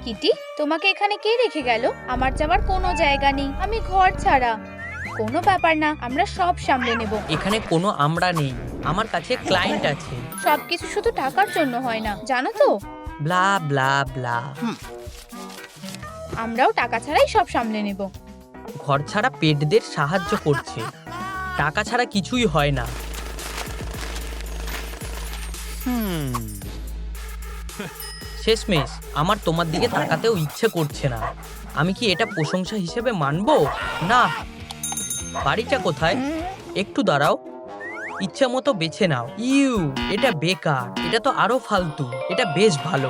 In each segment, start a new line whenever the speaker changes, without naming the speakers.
Kitty, তোমাকে এখানে কে রেখে গেল? আমার যাওয়ার কোনো জায়গা নেই, আমি ঘর ছাড়া। কোনো ব্যাপার না, আমরা সব সামলে নেব।
এখানে কোনো আমরা নেই, আমার কাছে ক্লায়েন্ট আছে।
সবকিছু শুধু টাকার জন্য হয় না, জানো তো?
ব্লা ব্লা ব্লা।
আমরাও টাকা ছাড়াই সব সামলে নেব।
ঘর ছাড়া পেটদের সাহায্য করছে, টাকা ছাড়া কিছুই হয় না। শেষমেশ আমার তোমার দিকে তাকাতেও ইচ্ছে করছে না। আমি কি এটা প্রশংসা হিসেবে মানবো? না। বাড়িটা কোথায়? একটু দাঁড়াও, ইচ্ছা মতো বেছে নাও। এটা বেকার, এটা তো আরো ফালতু। এটা বেশ ভালো,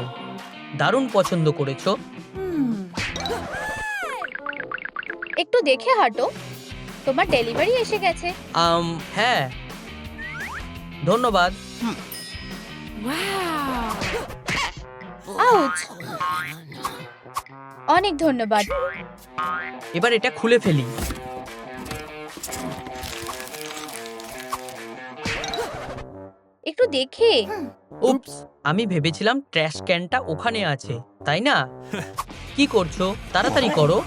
দারুণ পছন্দ করেছো।
একটু দেখে হাঁটো, তোমার ডেলিভারি এসে গেছে।
হ্যাঁ, ধন্যবাদ।
আউচ! অনেক ধন্যবাদ।
এবার এটা খুলে ফেলি।
একটু দেখে।
উপস, আমি ভেবেছিলাম ট্র্যাশ ক্যানটা ওখানে আছে, তাই না? কি করছো? তাড়াতাড়ি করো।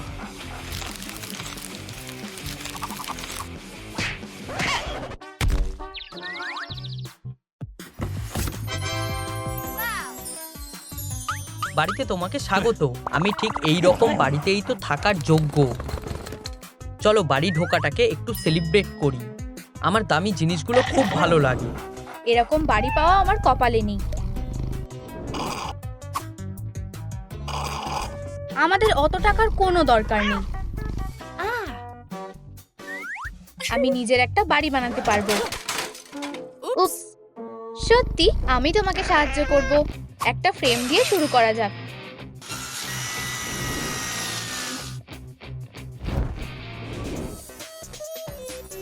বাড়িতে তোমাকে স্বাগত। আমি ঠিক এই রকম বাড়িতেই তো থাকার যোগ্য। চলো বাড়ি ঢোকাটাকে একটু সেলিব্রেট করি। আমার দামি জিনিসগুলো খুব ভালো লাগে।
এরকম বাড়ি পাওয়া আমার কপালে নেই। আমাদের অত টাকার কোনো দরকার নেই। আমি নিজের একটা বাড়ি বানাতে পারবো। উপস, সত্যি আমি তোমাকে সাহায্য করব। একটা ফ্রেম দিয়ে শুরু করা যাক।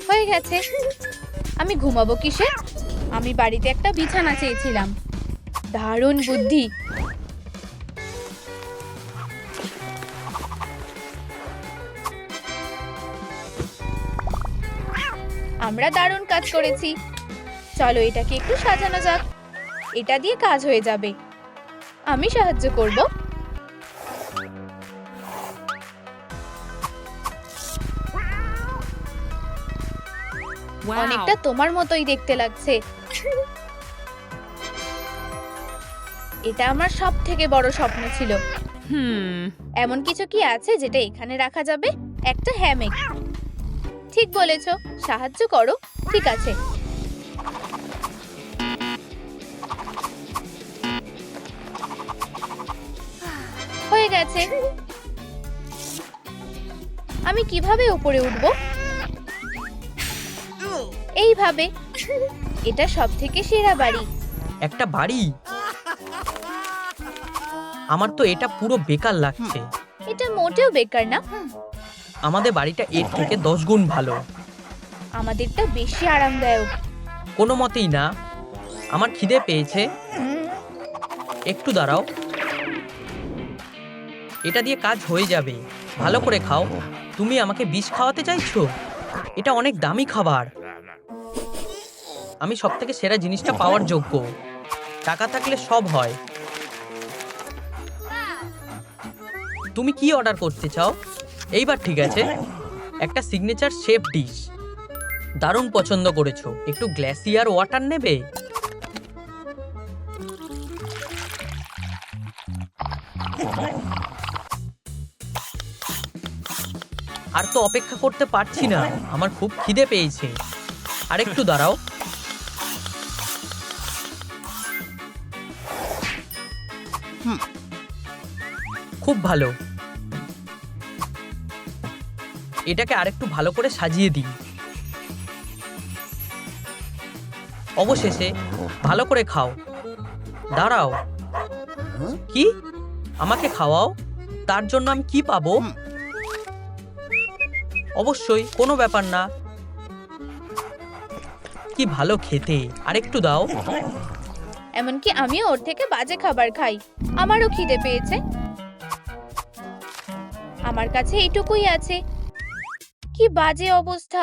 হয়ে গেছে। আমি ঘুমাবো কিসে? আমি বাড়িতে একটা বিছানা চেয়েছিলাম। দারুণ বুদ্ধি। আমরা দারুণ কাজ করেছি। চলো এটাকে একটু সাজানো যাক। এটা দিয়ে কাজ হয়ে যাবে। আমি সাহায্য করব। অনেকটা তোমার মতোই দেখতে লাগছে। এটা আমার সবথেকে বড় স্বপ্ন ছিল। এমন কিছু কি আছে যেটা এখানে রাখা যাবে? একটা হ্যামেক। ঠিক বলেছো, সাহায্য করো। ঠিক আছে। হয়ে গেছে। আমি কিভাবে উপরে উঠবো? এইভাবে। এটা সবথেকে সেরা বাড়ি।
একটা বাড়ি? আমার তো এটা পুরো বেকার লাগছে।
এটা মোটেও বেকার না।
আমাদের বাড়িটা এর থেকে 10 গুণ ভালো।
আমাদেরটা বেশি আরামদায়ক।
কোনো মতেই না। আমার খিদে পেয়েছে, একটু দাঁড়াও। এটা দিয়ে কাজ হয়ে যাবে। ভালো করে খাও। তুমি আমাকে বিষ খাওয়াতে চাইছো? এটা অনেক দামি খাবার। আমি সবথেকে সেরা জিনিসটা পাওয়ার যোগ্য। টাকা থাকলে সব হয়। তুমি কি অর্ডার করতে চাও? এইবার ঠিক আছে, একটা সিগনেচার শেফ ডিশ। দারুণ পছন্দ করেছো। একটু গ্লাসিয়ার ওয়াটার নেবে? আর তো অপেক্ষা করতে পারছি না, আমার খুব খিদে পেয়েছে। আর একটু দাঁড়াও। খুব ভালো। এটাকে আরেকটু ভালো করে সাজিয়ে দিই। অবশেষে ভালো করে খাও। দাঁড়াও, কি? আমাকে খাওয়াও? তার জন্য আমি কি পাবো? অবশ্যই, কোনো ব্যাপার না। কি ভালো খেতে। আরেকটু দাও।
এমনকি আমিও ওর থেকে বাজে খাবার খাই। আমারও খিদে পেয়েছে। আমার কাছে এইটুকুই আছে। কি বাজে অবস্থা।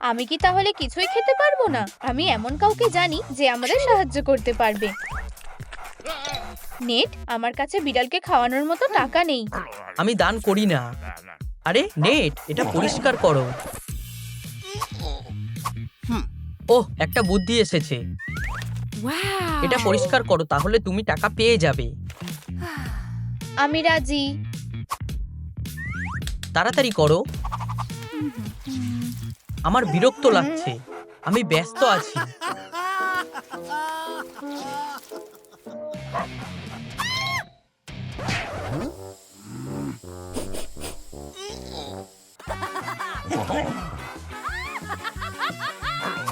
আমি কি তাহলে কিছুই খেতে পারবো না? আমি এমন কাউকে জানি যে আমাদের সাহায্য করতে পারবে। নেট, আমার কাছে বিড়ালকে খাওয়ানোর মতো টাকা নেই।
আমি দান করি না। আরে নেট, এটা পরিষ্কার করো। ওহ, একটা বুদ্ধি এসেছে। এটা পরিষ্কার করো, তাহলে তুমি টাকা পেয়ে যাবে।
আমি রাজি।
তাড়াতাড়ি করো। আমার বিরক্ত লাগছে, আমি ব্যস্ত আছি।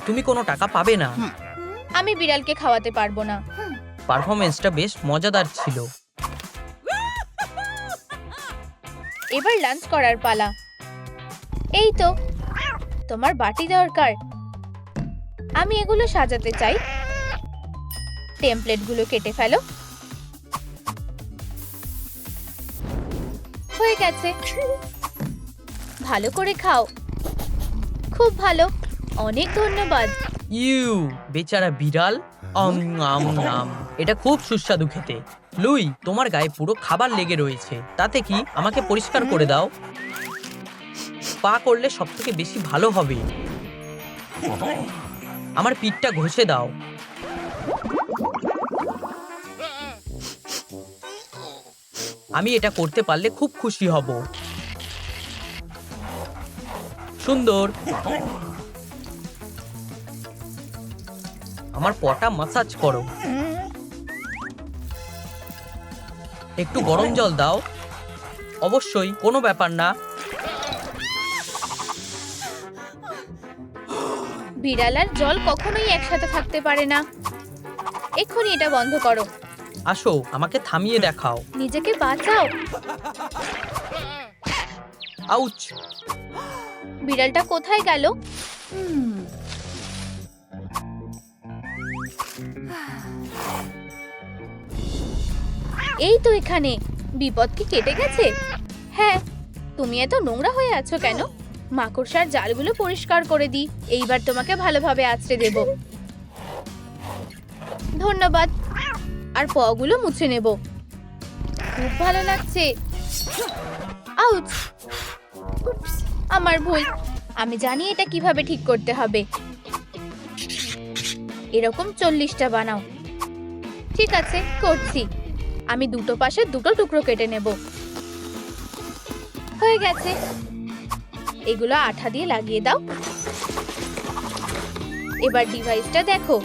তুমি কোনো টাকা পাবে না।
আমি বিড়ালকে খাওয়াতে পারবো না।
পারফরমেন্সটা বেশ মজাদার ছিল।
এবার লাঞ্চ করার পালা। এই তো, তোমার বাটি দরকার। আমি এগুলো সাজাতে চাই। টেমপ্লেটগুলো কেটে ফেলো। হয়ে গেছে। ভালো করে খাও। খুব ভালো, অনেক ধন্যবাদ।
ইউ, বেচারা বিড়াল। আম। এটা খুব সুস্বাদু খেতে। লুই, তোমার গায়ে পুরো খাবার লেগে রয়েছে। তাতে কি, আমাকে পরিষ্কার করে দাও। পা করলে সব থেকে বেশি ভালো হবে। আমার পিঠটা ঘষে দাও। আমি এটা করতে পারলে খুব খুশি হব। সুন্দর। আমার পটা মাসাজ করো। একটু গরম জল দাও। অবশ্যই, কোনো ব্যাপার না।
বিড়াল আর জল কখনোই একসাথে থাকতে পারে না। এক্ষুনি এটা বন্ধ করো।
আসো, আমাকে থামিয়ে দেখাও।
নিজেকে বাঁচাও।
আউচ।
বিড়ালটা কোথায় গেল? এই তো এখানে। বিপদ কি কেটে গেছে? হ্যাঁ। তুমি এত নোংরা হয়ে আছো কেন? মাকড়সার জালগুলো পরিষ্কার করে দিই। এইবার তোমাকে ভালোভাবে আঁচড়ে দেব। ধন্যবাদ। আর পগুলো মুছে নেব। খুব ভালো লাগছে। আউচ! আমার ভুল। আমি জানি এটা কিভাবে ঠিক করতে হবে। এরকম 40টা বানাও। ঠিক আছে, করছি। আমি দুটো পাশে দুটো টুকরো কেটে নেব। হয়ে গেছে। এগুলো আঠা দিয়ে লাগিয়ে দাও। এবার ডিভাইসটা দেখো।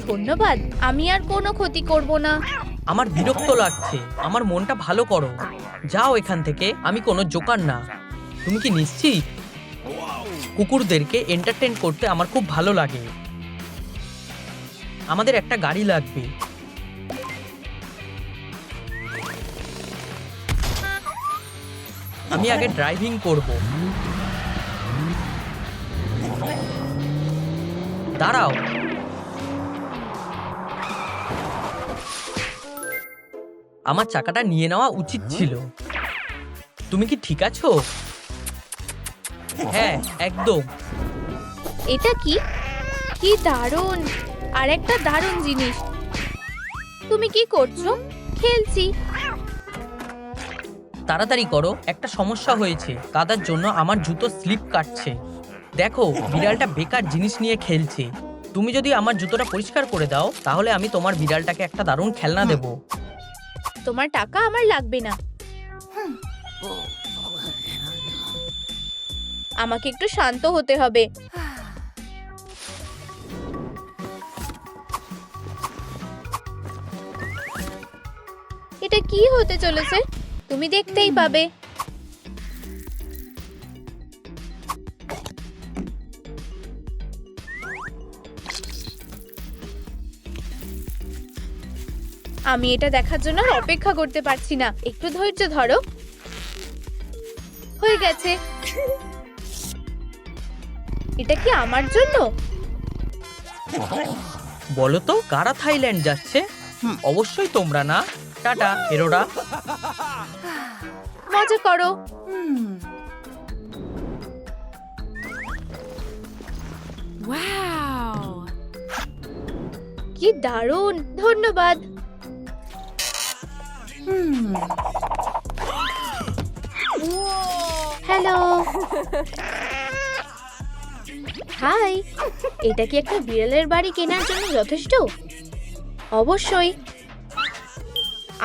ধন্যবাদ। আমি আর কোনো ক্ষতি করব না।
আমার বিরক্ত লাগছে। আমার মনটা ভালো করো। যাও এখান থেকে, আমি কোনো জোকার না। তুমি কি নিশ্চিত? কুকুরদেরকে এন্টারটেইন করতে আমার খুব ভালো লাগে। আমাদের একটা গাড়ি লাগবে। আমি আগে ড্রাইভিং করব। দাঁড়াও। আমার চাকাটা নিয়ে নেওয়া উচিত ছিল। তুমি কি ঠিক আছো? হ্যাঁ, একদম।
এটা কি? কি দারুণ! আর একটা দারুণ জিনিস। তুমি কি করছো? খেলছি।
তাড়াতাড়ি করো, একটা সমস্যা হয়েছে। কাদার জন্য আমার জুতো স্লিপ কাটছে। দেখো, বিড়ালটা বেকার জিনিস নিয়ে খেলছে। তুমি যদি আমার জুতোটা পরিষ্কার করে দাও, তাহলে আমি তোমার বিড়ালটাকে একটা দারুণ খেলনা দেব।
তোমার টাকা আমার লাগবে না। আমাকে একটু শান্ত হতে হবে। এটা কি হতে চলেছে? তুমি দেখতেই পাবে। আমি এটা দেখার জন্য আর অপেক্ষা করতে পারছি না। একটু ধৈর্য ধরো। হয়ে গেছে। এটা কি আমার জন্য?
বলো তো, কারা থাইল্যান্ড যাচ্ছে? অবশ্যই তোমরা না। টাটা, এরোরা।
মজা করো। কি দারুণ! ধন্যবাদ। হ্যালো। হাই, এটা কি একটা বিড়ালের বাড়ি কেনার জন্য যথেষ্ট? অবশ্যই।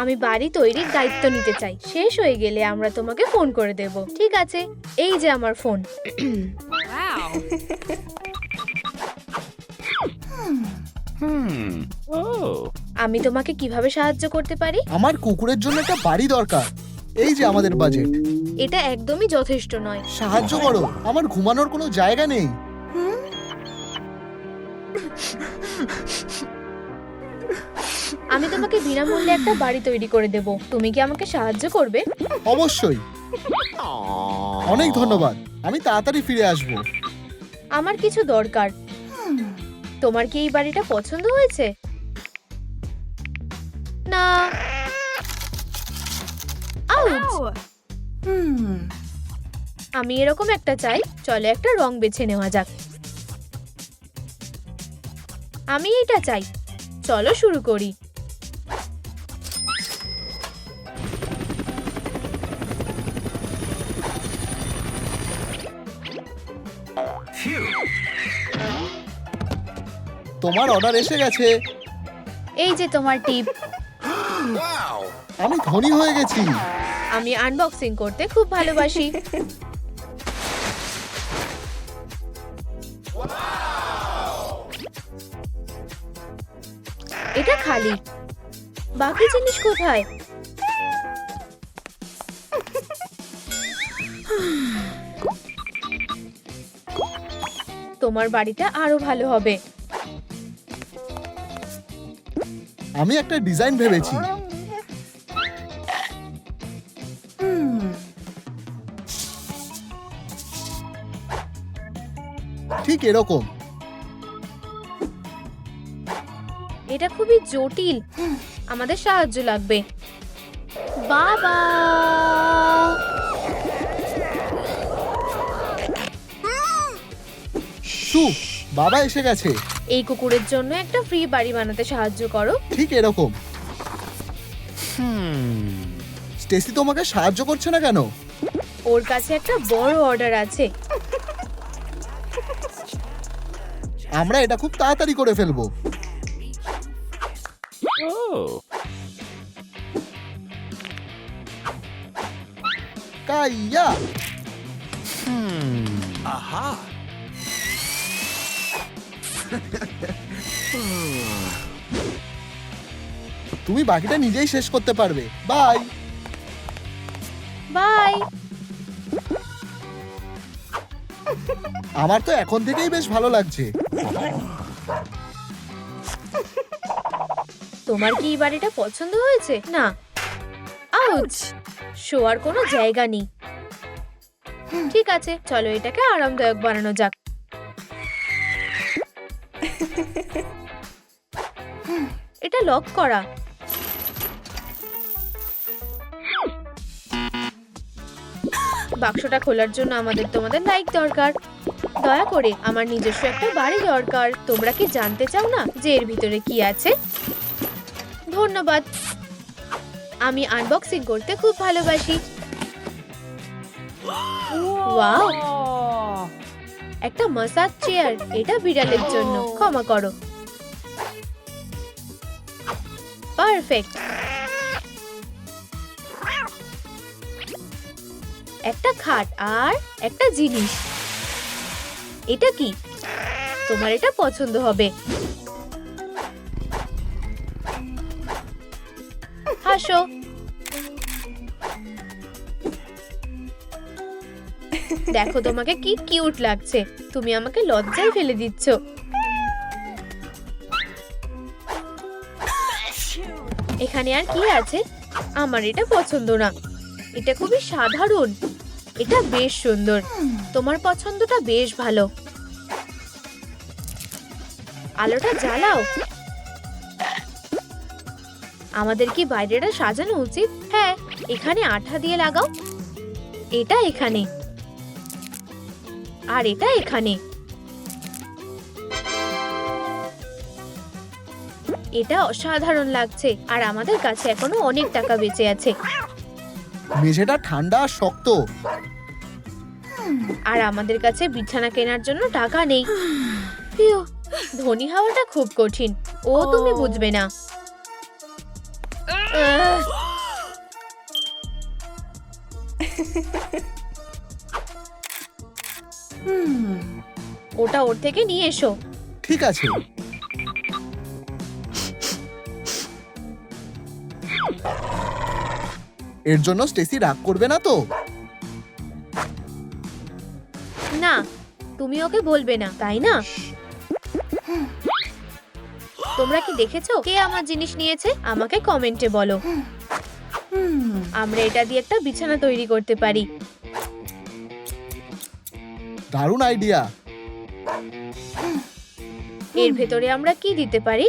আমি বাড়ি তৈরির দায়িত্ব নিতে চাই। শেষ হয়ে গেলে আমরা তোমাকে ফোন করে দেব। ঠিক আছে, এই যে আমার ফোন। আমি তোমাকে কিভাবে সাহায্য করতে পারি?
আমার কুকুরের জন্য একটা বাড়ি দরকার। এই যে আমাদের বাজেট।
এটা একদমই যথেষ্ট নয়।
সাহায্য করো, আমার ঘুমানোর কোনো জায়গা নেই।
আমি তোমাকে বিনামূল্যে একটা বাড়ি তৈরি করে দেব। তুমি কি আমাকে সাহায্য করবে?
অবশ্যই। অনেক ধন্যবাদ, আমি তাড়াতাড়ি ফিরে আসবো।
আমার কিছু দরকার। তোমার কি এই বাড়িটা পছন্দ হয়েছে? না। আউচ! আমি এরকম একটা চাই। চলো একটা রং বেছে নেওয়া যাক। আমি এটা চাই। চলো শুরু করি।
তোমার অর্ডার এসে গেছে।
এই যে তোমার টিপ।
আমি ধনী হয়ে গেছি।
আমি আনবক্সিং করতে খুব ভালোবাসি। এটা খালি। বাকি জিনিস কোথায়? তোমার বাড়িটা আরো ভালো হবে।
আমি একটা ডিজাইন ভেবেছি। ঠিক এরকম।
এটা খুবই জটিল। আমাদের সাহায্য লাগবে। বাবা!
সু, বাবা এসে গেছে।
এই কুকুরের জন্য একটা ফ্রি বাড়ি বানাতে সাহায্য করো।
ঠিক এরকম। স্টেসি তোমাকে সাহায্য করছে না কেন?
ওর কাছে একটা বড় অর্ডার আছে।
আমরা এটা খুব তাড়াতাড়ি করে ফেলবো। কাইয়া! তুমি বাকিটা নিজেই শেষ করতে পারবে। বাই।
বাই।
আমার তো এখন থেকেই বেশ ভালো লাগছে।
তোমার কি এই বাড়িটা পছন্দ হয়েছে? না। আউচ! শোয়ার কোনো জায়গা নেই। ঠিক আছে, চলো এটাকে আরামদায়ক বানানো যাক। এটা লক করা। বাক্সটা খোলার জন্য আমাদের তোমাদের লাইক দরকার। দয়া করে, আমার নিজস্ব একটা বাড়ি দরকার। তোমরা কি জানতে চাও না যে এর ভিতরে কি আছে? ধন্যবাদ। আমি আনবক্সিং করতে খুব ভালোবাসি। ওয়াও! একটা মাসাজ চেয়ার। এটা বিড়ালের জন্য। ক্ষমা করো। পারফেক্ট। একটা খাট আর একটা জিনিস। এটা কি? তোমার এটা পছন্দ হবে। হাসো। দেখো তোমাকে কি কিউট লাগছে। তুমি আমাকে লজ্জায় ফেলে দিচ্ছ। এখানে আর কি আছে? আমার এটা পছন্দ না। এটা খুবই সাধারণ। এটা বেশ সুন্দর। তোমার পছন্দটা বেশ ভালো। আলোটা জ্বালাও। আমাদের কি বাইরেটা সাজানো উচিত? হ্যাঁ, এখানে আঠা দিয়ে লাগাও। এটা এখানে আর এটা এখানে। এটা অসাধারণ লাগছে আর আমাদের কাছে এখনো অনেক টাকা বেঁচে আছে।
মেঝেটা ঠান্ডা আর শক্ত।
আর আমাদের কাছে বিছানা কেনার জন্য টাকা নেই। ইয়ো, ধনী হওয়াটা খুব কঠিন। ও তুমি বুঝবে না। আহ! ওটা ওর থেকে নিয়ে এসো।
ঠিক আছে। এর জন্য স্টেসি রাগ করবে না তো?
না, তুমি ওকে বলবে না, তাই না? তোমরা কি দেখেছো কে আমার জিনিস নিয়েছে? আমাকে কমেন্টে বলো। আমরা এটা দিয়ে একটা বিছানা তৈরি করতে পারি।
দারুণ আইডিয়া।
এর ভেতরে আমরা কি দিতে পারি?